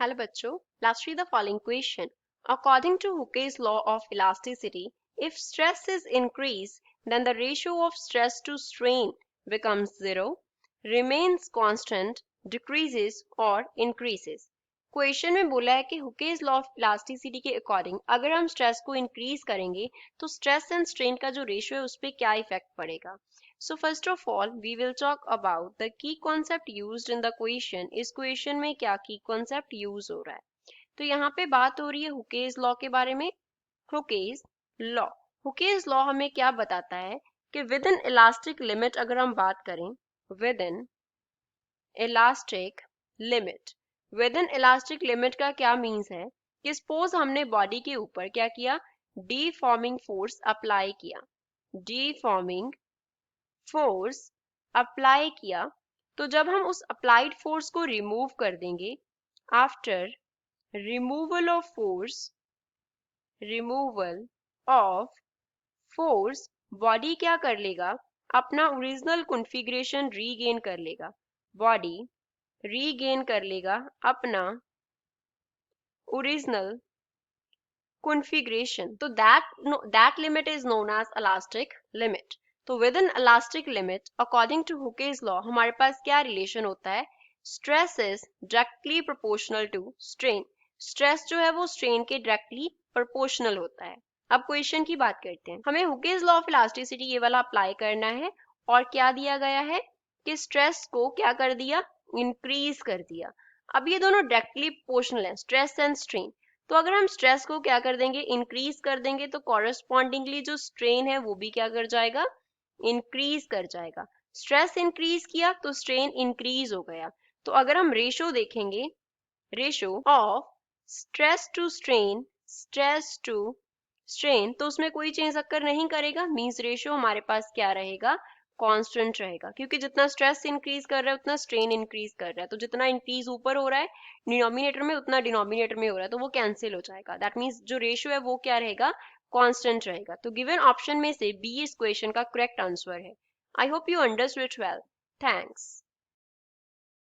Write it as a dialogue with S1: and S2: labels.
S1: Hello बच्चों, let's read the following question. According to Hooke's law of elasticity, if stress is increased, then the ratio of stress to strain becomes zero, remains constant, decreases or increases. Question में बोला है कि हुकेज law of elasticity के according अगर हम stress को increase करेंगे तो स्ट्रेस एंड स्ट्रेन का जो रेशियो है उस पर क्या इफेक्ट पड़ेगा. So first of all, we will talk about the key concept used in the question. इस क्वेश्चन में क्या की कॉन्सेप्ट यूज हो रहा है. तो यहाँ पे बात हो रही है हुकेज लॉ के बारे में. हुकेज लॉ हुकेज लॉ हमें क्या बताता है कि विद इन इलास्टिक लिमिट अगर हम बात करें, with in elastic limit, with in elastic limit का क्या मीन्स है कि सपोज हमने बॉडी के ऊपर क्या किया, डीफॉर्मिंग फोर्स अप्लाई किया, डीफॉर्मिंग फोर्स अप्लाई किया. तो जब हम उस अप्लाइड फोर्स को रिमूव कर देंगे, after removal of force, removal of force, body क्या कर लेगा, अपना ओरिजिनल कॉन्फ़िगरेशन रीगेन कर लेगा, बॉडी रीगेन कर लेगा अपना ओरिजिनल कॉन्फ़िगरेशन. तो that limit is known as elastic limit. तो within elastic limit according to Hooke's law हमारे पास क्या रिलेशन होता है, stress is directly proportional to strain. Stress जो है वो स्ट्रेन के डायरेक्टली प्रोपोर्शनल होता है. अब क्वेश्चन की बात करते हैं, हमें हुकेज लॉ ऑफ इलास्टिसिटी ये वाला अप्लाई करना है और क्या दिया गया है कि स्ट्रेस को क्या कर दिया, इंक्रीज कर दिया. अब ये दोनों डायरेक्टली प्रोपोर्शनल है, स्ट्रेस एंड स्ट्रेन. तो अगर हम स्ट्रेस को क्या कर देंगे, इंक्रीज कर देंगे, तो कॉरेस्पॉन्डिंगली जो स्ट्रेन है वो भी क्या कर जाएगा, इंक्रीज कर जाएगा. स्ट्रेस इंक्रीज किया तो स्ट्रेन इंक्रीज हो गया. तो अगर हम रेशो देखेंगे, ratio of stress to strain, stress to strain, तो उसमें कोई चेंज अक्कर नहीं करेगा, मींस रेशो हमारे पास क्या रहेगा, कांस्टेंट रहेगा. क्योंकि जितना स्ट्रेस इंक्रीज कर रहा है उतना स्ट्रेन इंक्रीज कर रहा है. तो जितना इंक्रीज ऊपर हो रहा है डिनोमिनेटर में उतना डिनोमिनेटर में हो रहा है, तो वो कैंसिल हो जाएगा. दैट मीन्स जो रेशियो है वो क्या रहेगा, कांस्टेंट रहेगा. तो गिवन ऑप्शन में से बी इस क्वेश्चन का करेक्ट आंसर है. I hope you understood it well. Thanks.